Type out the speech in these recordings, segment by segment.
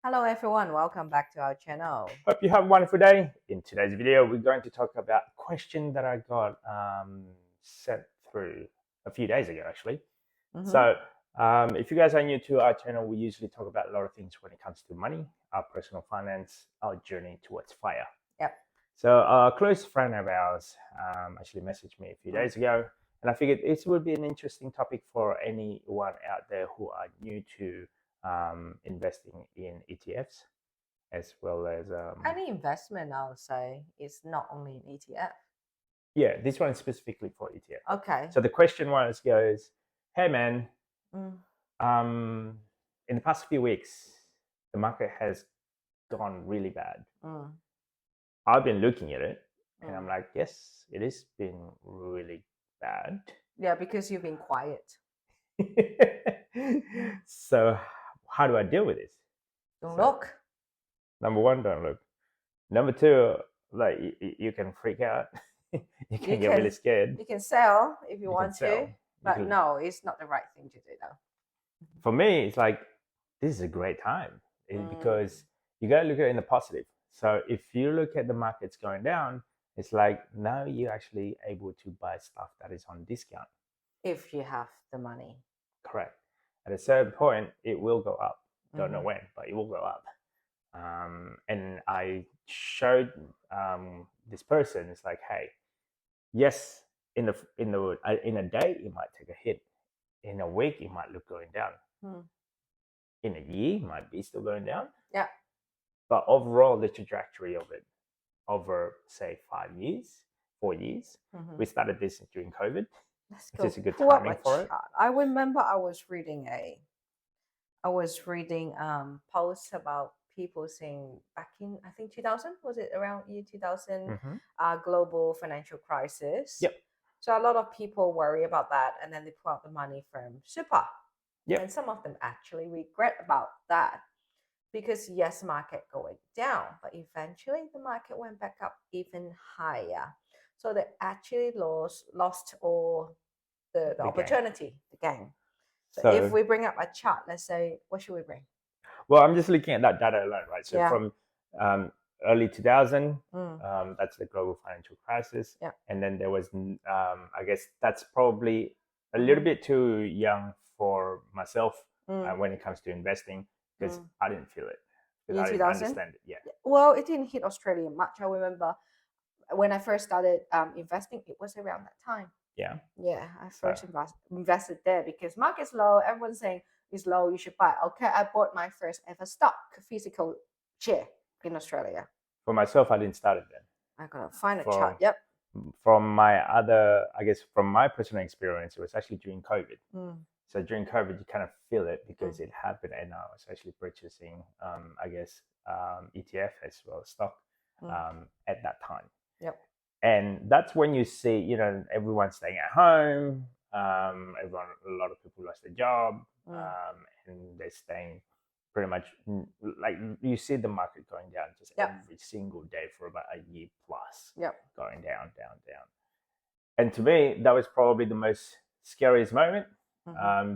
Hello everyone, welcome back to our channel. Hope you have a wonderful day. In today's video, we're going to talk about a question that I got sent through a few days ago, actually. Mm-hmm. So, if you guys are new to our channel, we usually talk about a lot of things when it comes to money, our personal finance, our journey towards fire. Yep. So, a close friend of ours actually messaged me a few days ago, and I figured it would be an interesting topic for anyone out there who are new to investing in ETFs as well as Any investment, I would say, is not only an ETF. yeah, this one is specifically for ETF. Okay. So the question goes, hey man, Mm. in the past few weeks, the market has gone really bad. Mm. I've been looking at it, and I'm Mm. like, yes, it has been really bad. Yeah, because you've been quiet. So how do I deal with this? Don't So look. number one, don't look. Number two, like you can freak out. You can get really scared. You can sell if you You can want sell. to, but no, it's not the right thing to do though. For me, it's like this is a great time because you got to look at it in the positive. So if you look at the markets going down, it's like now you're actually able to buy stuff that is on discount. If you have the money. Correct. At a certain point, it will go up. Don't know when, but it will go up. And I showed this person, it's like, hey, yes, in a day it might take a hit. In a week it might look going down. In a year it might be still going down. Yeah. But overall, the trajectory of it over, say, 5 years, 4 years, we started this during COVID. Let's It's go a good pull up timing a for it. chart. I remember I was reading posts about people saying back in I think 2000, was it around year 2000, global financial crisis. Yep. So a lot of people worry about that, and then they pull out the money from super. Yep. And some of them actually regret about that because yes, market going down, but eventually the market went back up even higher. So they actually lost all the opportunity, the gain. So if we bring up a chart, let's say, what should we bring? Well, I'm just looking at that data alone, right? So from early 2000, that's the global financial crisis. Yeah. And then there was, I guess that's probably a little bit too young for myself when it comes to investing because I didn't feel it. Because I didn't understand it yet. Well, it didn't hit Australia much. I remember when I first started investing, it was around that time. Yeah. Yeah, I first invested there because market's low. Everyone's saying it's low, you should buy. Okay, I bought my first ever stock, physical share in Australia. For myself, I didn't start it then. I gotta find a chart. Yep. From my personal experience, it was actually during COVID. So during COVID, you kind of feel it because it happened, and I was actually purchasing, ETF as well as stock at that time. Yep. And that's when you see, everyone staying at home. A lot of people lost their job, and they're staying pretty much like you see the market going down just every single day for about a year plus. Yep. Going down, down, down. And to me, that was probably the most scariest moment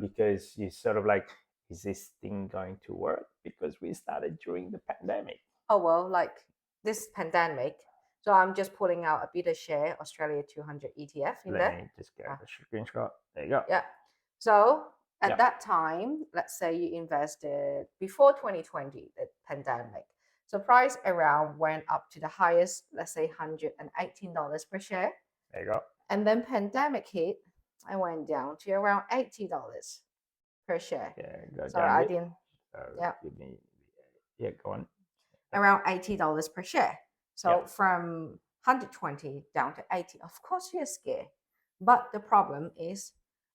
because you sort of like, is this thing going to work? Because we started during the pandemic. Oh, well, like this pandemic. So I'm just pulling out a beta share Australia 200 ETF in there. Let me just get a screenshot. There you go. Yeah. So at that time, let's say you invested before 2020, the pandemic. So price around went up to the highest, let's say $118 per share. There you go. And then pandemic hit, I went down to around $80 per share. Yeah, Sorry, I didn't. Yeah, go on. Around $80 per share. So from 120 down to 80. Of course, you're scared. But the problem is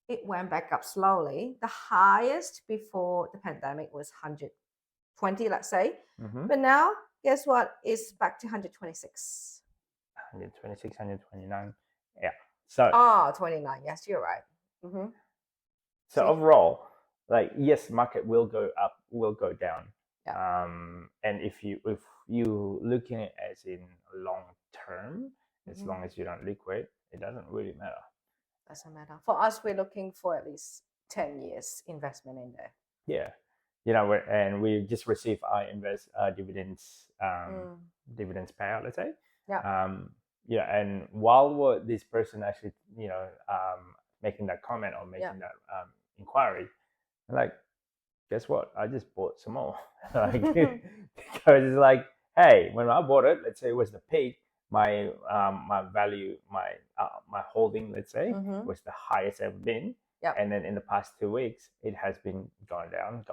it went back up slowly. The highest before the pandemic was 120, let's say. But now, guess what? It's back to 126. 126, 129. Yeah. So 29. Yes, you're right. So overall, like, yes, market will go up, will go down. Yeah. And if you looking at it as in long term, as long as you don't liquidate, it doesn't really matter. Doesn't matter. For us, we're looking for at least 10 years investment in there. Yeah. and we just received our dividends dividends payout, let's say. And while this person actually making that comment or making that inquiry, like, guess what? I just bought some more. Like, because it's like, hey, when I bought it, let's say it was the peak, my value, my holding, let's say, was the highest ever been. And then in the past 2 weeks, it has been going down.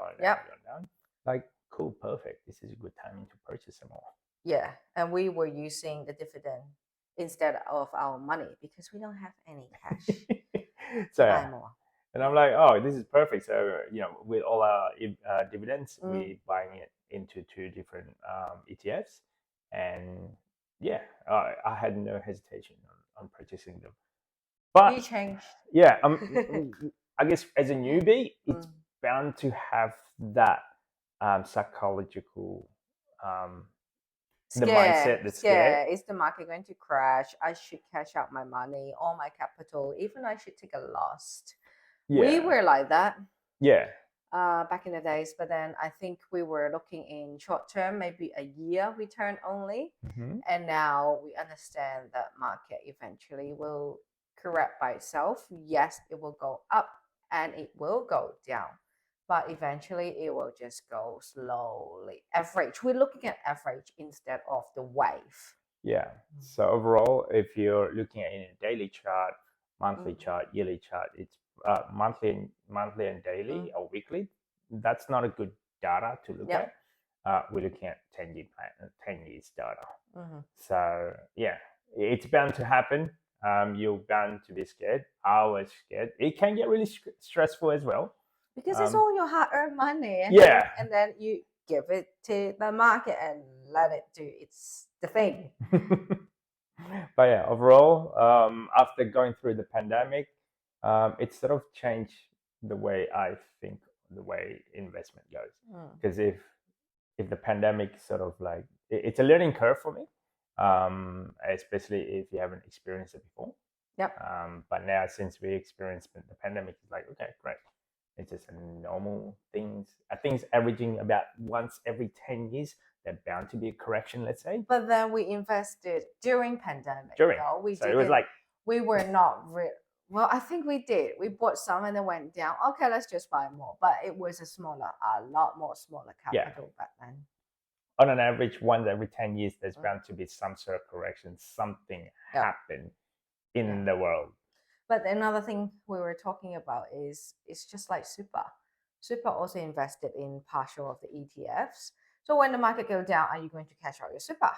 Like, cool, perfect. This is a good timing to purchase some more. Yeah, and we were using the dividend instead of our money because we don't have any cash to buy more. And I'm like, oh, this is perfect. So, with all our dividends, we're buying it into 2 different ETFs. And I had no hesitation on purchasing them. But you changed. Yeah, I guess as a newbie, it's bound to have that psychological the mindset that's scared. Is the market going to crash? I should cash out my money, all my capital, even I should take a loss. We were like that. Yeah. Back in the days, but then I think we were looking in short term, maybe a year return only. And now we understand that market eventually will correct by itself. Yes, it will go up and it will go down, but eventually it will just go slowly. Average. We're looking at average instead of the wave. Yeah. So overall, if you're looking at a daily chart, monthly chart, yearly chart, it's monthly and daily or weekly. That's not a good data to look at. We're looking at 10 years data. So yeah, it's bound to happen. You're bound to be scared. I was scared. It can get really stressful as well. Because it's all your hard-earned money. And then you give it to the market and let it do the thing. But yeah, overall, after going through the pandemic, it sort of changed the way I think, the way investment goes. Because if the pandemic sort of like, it's a learning curve for me, especially if you haven't experienced it before. But now, since we experienced the pandemic, it's like, okay, great. It's just a normal things. I think it's averaging about once every 10 years. They're bound to be a correction, let's say. But then we invested during pandemic. So it was like, we were not well, I think we did. We bought some and then went down. Okay, let's just buy more. But it was a lot more smaller capital back then. On an average, once every 10 years, there's bound to be some sort of correction. Something happen in the world. But another thing we were talking about is it's just like super. Super also invested in partial of the ETFs. So when the market goes down, are you going to cash out your super?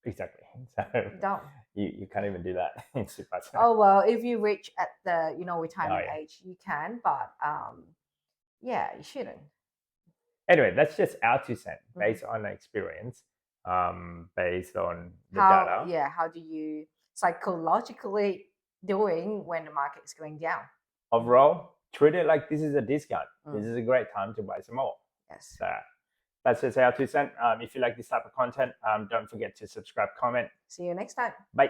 Exactly. So don't. You can't even do that in super. Oh well, if you reach at the retirement age, you can, but you shouldn't. Anyway, that's just our 2 cents based on experience, based on the data. Yeah, how do you psychologically doing when the market is going down? Overall, treat it like this is a discount. This is a great time to buy some more. Yes. So that's just our 2 cents. If you like this type of content, don't forget to subscribe, comment. See you next time. Bye.